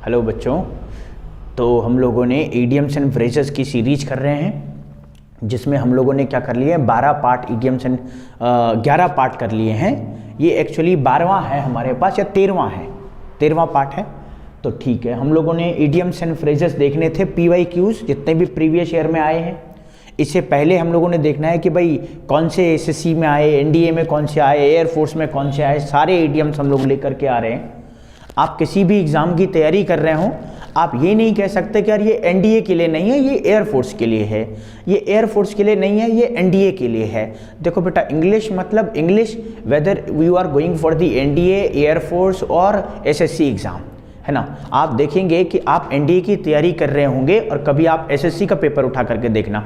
Hello बच्चों। तो हम लोगों ने इडियम्स एंड फ्रेजेस की सीरीज कर रहे हैं, जिसमें हम लोगों ने क्या कर लिए हैं, 12 पार्ट इडियम्स एंड 11 पार्ट कर लिए हैं। ये एक्चुअली 12वां है हमारे पास, या 13वां है, 13वां पार्ट है। तो ठीक है, हम लोगों ने इडियम्स एंड फ्रेजेस देखने थे, PYQs जितने भी प्रीवियस ईयर में आए हैं। इससे पहले हम लोगों ने देखना है कि भाई कौन से SSC में आए, NDA में कौन से आए, एयरफोर्स में कौन से आए, सारे इडियम्स हम लोग लेकर के आ रहे हैं। आप किसी भी एग्ज़ाम की तैयारी कर रहे हो, आप ये नहीं कह सकते कि यार ये NDA के लिए नहीं है, ये एयरफोर्स के लिए है, ये एयरफोर्स के लिए नहीं है, ये NDA के लिए है। देखो बेटा, इंग्लिश मतलब English, whether you are going for the NDA, air force और SSC एग्ज़ाम, है ना। आप देखेंगे कि आप NDA की तैयारी कर रहे होंगे और कभी आप SSC का पेपर उठा करके देखना,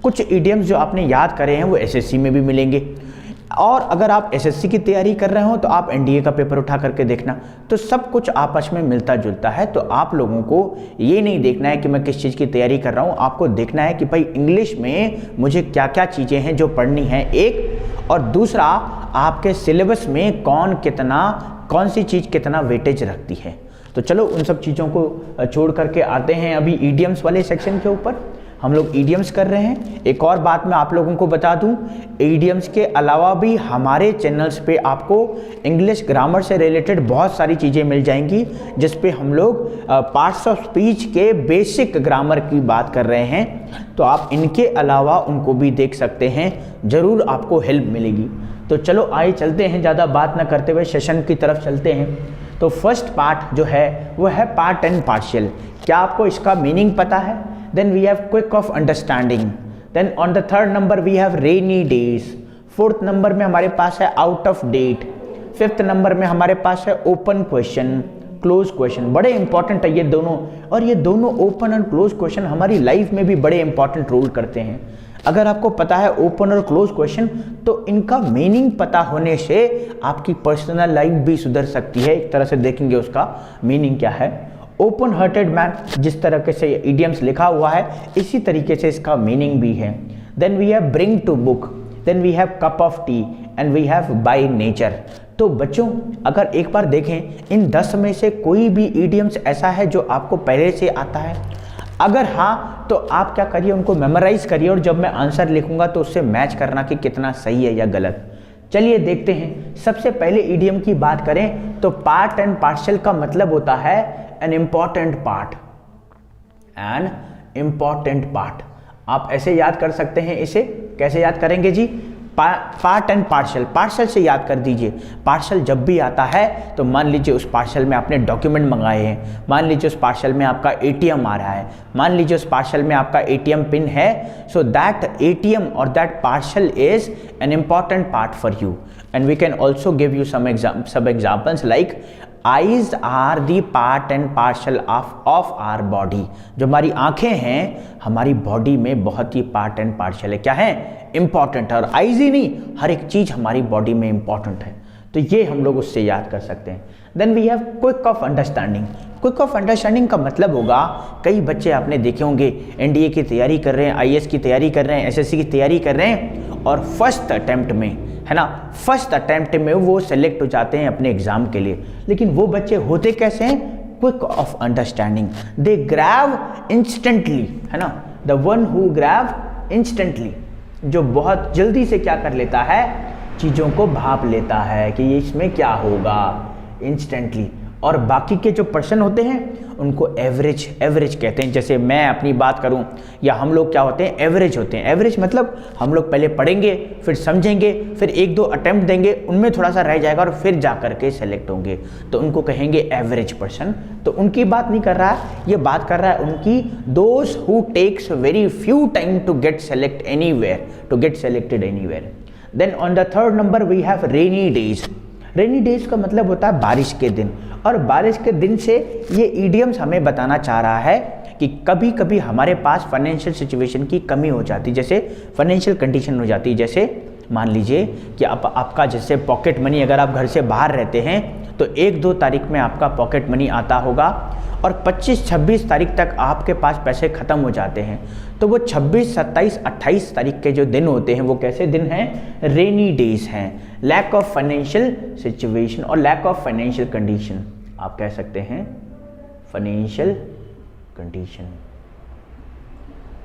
कुछ इडियम्स जो आपने याद करे हैं वो SSC में भी मिलेंगे। और अगर आप SSC की तैयारी कर रहे हो तो आप NDA का पेपर उठा करके देखना, तो सब कुछ आपस में मिलता जुलता है। तो आप लोगों को ये नहीं देखना है कि मैं किस चीज़ की तैयारी कर रहा हूँ, आपको देखना है कि भाई इंग्लिश में मुझे क्या क्या चीज़ें हैं जो पढ़नी है, एक, और दूसरा आपके सिलेबस में कौन सी चीज़ कितना वेटेज रखती है। तो चलो उन सब चीज़ों को छोड़ करके आते हैं अभी ईडियम्स वाले सेक्शन के ऊपर। हम लोग ईडियम्स कर रहे हैं। एक और बात मैं आप लोगों को बता दूं, ईडियम्स के अलावा भी हमारे चैनल्स पे आपको इंग्लिश ग्रामर से रिलेटेड बहुत सारी चीज़ें मिल जाएंगी, जिस पे हम लोग पार्ट्स ऑफ स्पीच के बेसिक ग्रामर की बात कर रहे हैं। तो आप इनके अलावा उनको भी देख सकते हैं, ज़रूर आपको हेल्प मिलेगी। तो चलो आइए चलते हैं, ज़्यादा बात ना करते हुए सेशन की तरफ चलते हैं। तो फर्स्ट पार्ट जो है वो है पार्ट एंड पार्शियल। क्या आपको इसका मीनिंग पता है? Then we have quick of understanding. Then on the third number we have rainy days. Fourth number में हमारे पास है out of date. Fifth number में हमारे पास है open question, close question. बड़े इंपॉर्टेंट है ये दोनों, और ये दोनों ओपन और क्लोज क्वेश्चन हमारी लाइफ में भी बड़े इंपॉर्टेंट रोल करते हैं। अगर आपको पता है ओपन और क्लोज क्वेश्चन, तो इनका मीनिंग पता होने से आपकी पर्सनल लाइफ भी सुधर सकती है। एक तरह से देखेंगे उसका मीनिंग क्या है। ओपन हार्टेड मैन, जिस तरह से इडियम्स लिखा हुआ है इसी तरीके से इसका मीनिंग भी है। Then we have bring to book, then we have cup of tea, and we have by nature. तो बच्चों, अगर एक बार देखें इन 10 में से कोई भी इडियम्स ऐसा है जो आपको पहले से आता है? अगर हाँ, तो आप क्या करिए, उनको मेमोराइज करिए, और जब मैं आंसर लिखूंगा तो उससे मैच करना कि कितना सही है या गलत। चलिए देखते हैं। सबसे पहले इडियम की बात करें तो पार्ट एंड पार्शियल का मतलब होता है N important part, N important part. आप ऐसे याद कर सकते हैं, इसे कैसे याद करेंगे जी? पार्ट एंड पार्शियल, पार्शियल से याद कर दीजिए। पार्शियल जब भी आता है तो मान लीजिए उस पार्शियल में आपने डॉक्यूमेंट मंगाए हैं, मान लीजिए उस पार्शियल में आपका ATM आ रहा है, मान लीजिए उस पार्शियल में आपका ATM पिन है, सो दैट ATM और that partial is an important part for you. And we can also give you some examples like eyes are the part and partial of our body. जो हमारी आंखें हैं हमारी body में बहुत ही part and partial है, क्या है? इंपॉर्टेंट है। और आईज ही नहीं, हर एक चीज हमारी बॉडी में इंपॉर्टेंट है। तो ये हम लोग उससे याद कर सकते हैं। Then we have quick of understanding. Quick of understanding का मतलब होगा, कई बच्चे आपने देखे होंगे NDA की तैयारी कर रहे हैं, IAS की तैयारी कर रहे हैं, SSC की तैयारी कर रहे हैं, और फर्स्ट अटेम्प्ट में, है ना, फर्स्ट अटेम्प्ट में वो सेलेक्ट हो जाते हैं अपने एग्जाम के लिए। लेकिन वो बच्चे होते कैसे हैं? Quick of understanding, they grab instantly, है ना, the one who grab instantly, जो बहुत जल्दी से क्या कर लेता है, चीज़ों को भाप लेता है कि ये इसमें क्या होगा, इंस्टेंटली। और बाकी के जो पर्सन होते हैं उनको एवरेज कहते हैं। जैसे मैं अपनी बात करूं, या हम लोग क्या होते हैं, एवरेज होते हैं। एवरेज मतलब हम लोग पहले पढ़ेंगे, फिर समझेंगे, फिर 1-2 अटेम्प्ट देंगे, उनमें थोड़ा सा रह जाएगा और फिर जा करके सेलेक्ट होंगे, तो उनको कहेंगे एवरेज पर्सन। तो उनकी बात नहीं कर रहा है, ये बात कर रहा है उनकी, those who takes very few time to get select anywhere, to get selected anywhere. Then on the third number we have rainy days. Rainy days का मतलब होता है बारिश के दिन, और बारिश के दिन से ये इडियम्स हमें बताना चाह रहा है कि कभी कभी हमारे पास फाइनेंशियल सिचुएशन की कमी हो जाती, जैसे फाइनेंशियल कंडीशन हो जाती। जैसे मान लीजिए कि आपका जैसे पॉकेट मनी, अगर आप घर से बाहर रहते हैं तो 1-2 तारीख में आपका पॉकेट मनी आता होगा, और 25-26 तारीख तक आपके पास पैसे ख़त्म हो जाते हैं। तो वो 26, 27, 28 तारीख के जो दिन होते हैं वो कैसे दिन हैं? रेनी डेज हैं। लैक ऑफ फाइनेंशियल सिचुएशन और लैक ऑफ फाइनेंशियल कंडीशन, आप कह सकते हैं फाइनेंशियल कंडीशन।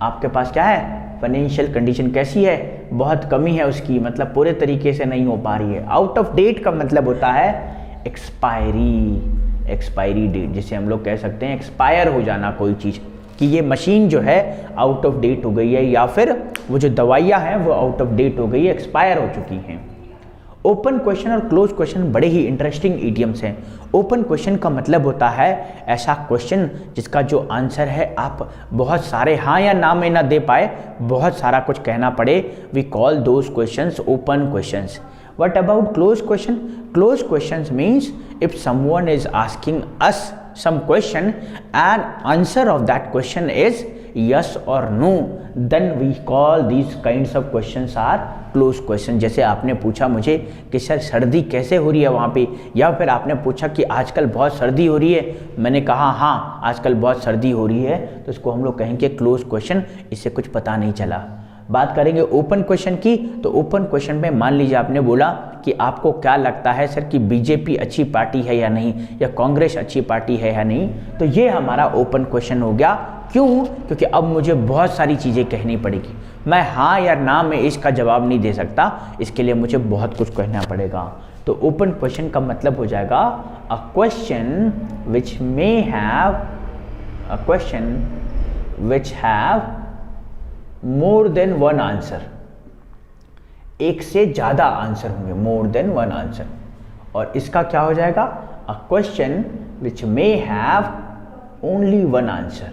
आपके पास क्या है, फाइनेंशियल कंडीशन कैसी है, बहुत कमी है उसकी, मतलब पूरे तरीके से नहीं हो पा रही है। आउट ऑफ डेट का मतलब होता है एक्सपायरी, एक्सपायरी डेट, जिसे हम लोग कह सकते हैं एक्सपायर हो जाना कोई चीज़, कि ये मशीन जो है आउट ऑफ डेट हो गई है, या फिर वो जो दवाइयाँ हैं वो आउट ऑफ डेट हो गई है, एक्सपायर हो चुकी हैं। ओपन क्वेश्चन और क्लोज क्वेश्चन बड़े ही इंटरेस्टिंग इडियम्स हैं। ओपन क्वेश्चन का मतलब होता है ऐसा क्वेश्चन जिसका जो आंसर है आप बहुत सारे हाँ या ना में ना दे पाए, बहुत सारा कुछ कहना पड़े। We call those questions open questions. What about closed question? Closed questions means if someone is asking us some question and answer of that question is yes or no, then we call these kinds of questions are closed question। जैसे आपने पूछा मुझे कि sir सर्दी कैसे हो रही है वहाँ पे, या फिर आपने पूछा कि आजकल बहुत सर्दी हो रही है, मैंने कहा हाँ आजकल बहुत सर्दी हो रही है, तो इसको हम लोग कहेंगे क्लोज क्वेश्चन, इससे कुछ पता नहीं चला। बात करेंगे ओपन क्वेश्चन की, तो ओपन क्वेश्चन में मान लीजिए आपने बोला कि आपको क्या लगता है सर कि बीजेपी अच्छी पार्टी है या नहीं, या कांग्रेस अच्छी पार्टी है या नहीं, तो ये हमारा ओपन क्वेश्चन हो गया। क्यों? क्योंकि अब मुझे बहुत सारी चीज़ें कहनी पड़ेगी, मैं हाँ या ना में इसका जवाब नहीं दे सकता, इसके लिए मुझे बहुत कुछ कहना पड़ेगा। तो ओपन क्वेश्चन का मतलब हो जाएगा a question which may have, a question which have more than one answer, एक से ज़्यादा आंसर होंगे, मोर देन वन आंसर। और इसका क्या हो जाएगा, a question which may have only one answer.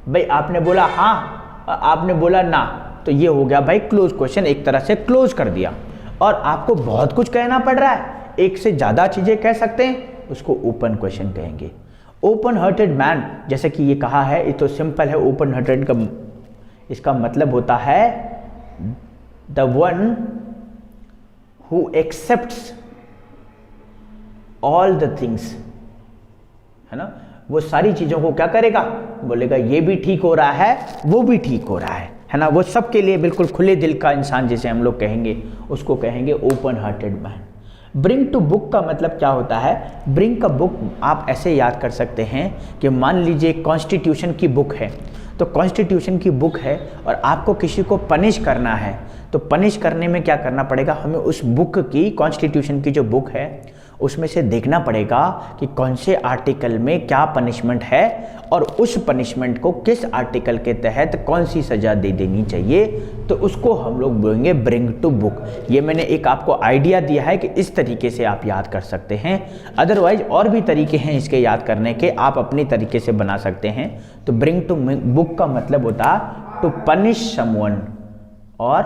भाई आपने बोला हाँ, आपने बोला ना, तो ये हो गया भाई क्लोज क्वेश्चन, एक तरह से क्लोज कर दिया। और आपको बहुत कुछ कहना पड़ रहा है, एक से ज़्यादा चीज़ें कह सकते हैं, उसको ओपन क्वेश्चन कहेंगे। ओपन हार्टेड मैन, जैसे कि ये कहा है, ये तो सिंपल है। ओपन हार्टेड का इसका मतलब होता है the one who accepts all the things, है ना, वो सारी चीजों को क्या करेगा, बोलेगा ये भी ठीक हो रहा है, वो भी ठीक हो रहा है ना, वो सबके लिए बिल्कुल खुले दिल का इंसान जिसे हम लोग कहेंगे, उसको कहेंगे open hearted man. Bring to book का मतलब क्या होता है, ब्रिंग का बुक आप ऐसे याद कर सकते हैं कि मान लीजिए कॉन्स्टिट्यूशन की बुक है, तो कॉन्स्टिट्यूशन की बुक है और आपको किसी को पनिश करना है, तो पनिश करने में क्या करना पड़ेगा, हमें उस बुक की, कॉन्स्टिट्यूशन की जो बुक है उसमें से देखना पड़ेगा कि कौन से आर्टिकल में क्या पनिशमेंट है और उस पनिशमेंट को किस आर्टिकल के तहत कौन सी सज़ा दे देनी चाहिए, तो उसको हम लोग बोलेंगे ब्रिंग टू बुक। ये मैंने एक आपको आइडिया दिया है कि इस तरीके से आप याद कर सकते हैं, अदरवाइज और भी तरीके हैं इसके याद करने के, आप अपनी तरीके से बना सकते हैं। तो ब्रिंग टू बुक का मतलब होता है टू पनिश समवन और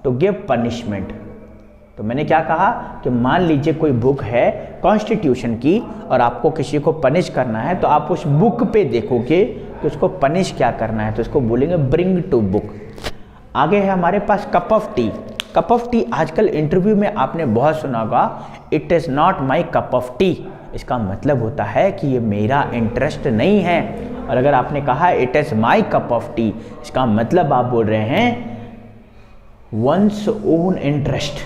टू गिव पनिशमेंट। तो मैंने क्या कहा कि मान लीजिए कोई बुक है कॉन्स्टिट्यूशन की और आपको किसी को पनिश करना है, तो आप उस बुक पे देखोगे कि उसको पनिश क्या करना है, तो इसको बोलेंगे ब्रिंग टू बुक। आगे है हमारे पास cup of tea. Cup of tea आजकल इंटरव्यू में आपने बहुत सुना होगा, it is not my cup of tea. इसका मतलब होता है कि ये मेरा इंटरेस्ट नहीं है। और अगर आपने कहा it is my cup of tea, इसका मतलब आप बोल रहे हैं वंस ओन इंटरेस्ट,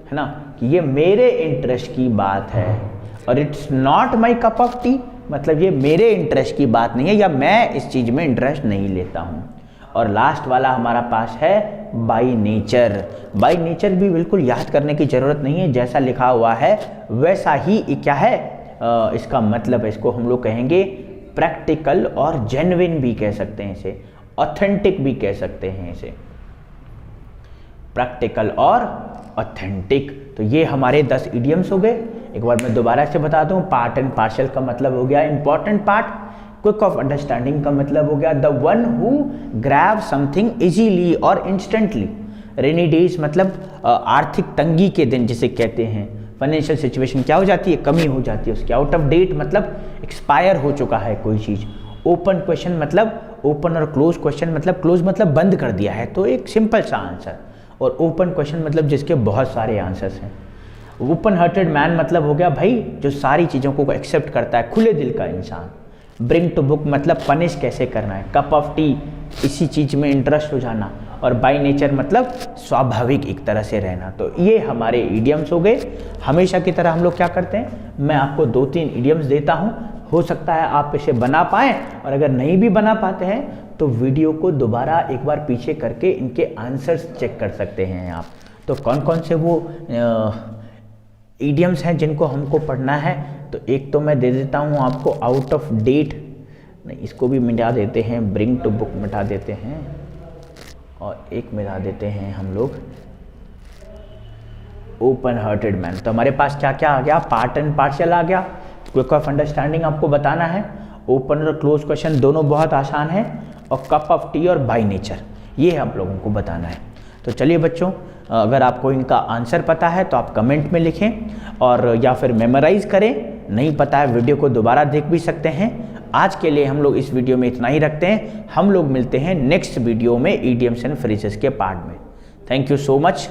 है ना, कि ये मेरे इंटरेस्ट की बात है। और it's not my cup of T मतलब ये मेरे इंटरेस्ट की बात नहीं है, या मैं इस चीज़ में इंटरेस्ट नहीं लेता हूँ। और लास्ट वाला हमारा पास है बाई नेचर। बाई नेचर भी बिल्कुल याद करने की ज़रूरत नहीं है, जैसा लिखा हुआ है वैसा ही क्या है इसका मतलब है। इसको हम लोग कहेंगे प्रैक्टिकल और जेन्युइन भी कह सकते हैं इसे, ऑथेंटिक भी कह सकते हैं इसे, प्रैक्टिकल और ऑथेंटिक। तो ये हमारे 10 इडियम्स हो गए। एक बार मैं दोबारा से बता दूं, पार्ट एंड पार्शल का मतलब हो गया important part, quick of understanding का मतलब हो गया the one who grab something easily और इंस्टेंटली। रेनी डेज मतलब आर्थिक तंगी के दिन जिसे कहते हैं, फाइनेंशियल सिचुएशन क्या हो जाती है, कमी हो जाती है उसकी। आउट ऑफ डेट मतलब एक्सपायर हो चुका है कोई चीज़। ओपन क्वेश्चन मतलब ओपन और क्लोज क्वेश्चन मतलब क्लोज मतलब बंद कर दिया है, तो एक सिंपल सा आंसर। और ओपन क्वेश्चन मतलब जिसके बहुत सारे आंसर्स हैं। ओपन हार्टेड मैन मतलब हो गया भाई जो सारी चीज़ों को एक्सेप्ट करता है, खुले दिल का इंसान। ब्रिंग टू बुक मतलब पनिश कैसे करना है। कप ऑफ टी इसी चीज़ में इंटरेस्ट हो जाना। और बाय नेचर मतलब स्वाभाविक एक तरह से रहना। तो ये हमारे इडियम्स हो गए। हमेशा की तरह हम लोग क्या करते हैं, मैं आपको 2-3 इडियम्स देता हूँ, हो सकता है आप इसे बना पाएँ, और अगर नहीं भी बना पाते हैं तो वीडियो को दोबारा एक बार पीछे करके इनके आंसर्स चेक कर सकते हैं आप। तो कौन कौन से वो इडियम्स हैं जिनको हमको पढ़ना है, तो एक तो मैं दे देता हूँ आपको, आउट ऑफ डेट, नहीं इसको भी मिटा देते हैं, ब्रिंग टू बुक मिटा देते हैं, और एक मिटा देते हैं हम लोग ओपन हार्टेड मैन। तो हमारे पास क्या क्या आ गया, पार्ट एंड पार्शियल आ गया, क्विक ऑफ अंडरस्टैंडिंग आपको बताना है, ओपन और क्लोज क्वेश्चन दोनों बहुत आसान है, और कप ऑफ टी और बाय नेचर, ये आप लोगों को बताना है। तो चलिए बच्चों, अगर आपको इनका आंसर पता है तो आप कमेंट में लिखें, और या फिर मेमोराइज करें, नहीं पता है वीडियो को दोबारा देख भी सकते हैं। आज के लिए हम लोग इस वीडियो में इतना ही रखते हैं, हम लोग मिलते हैं नेक्स्ट वीडियो में इडियम्स एंड फ्रेजेस के पार्ट में। Thank you so much.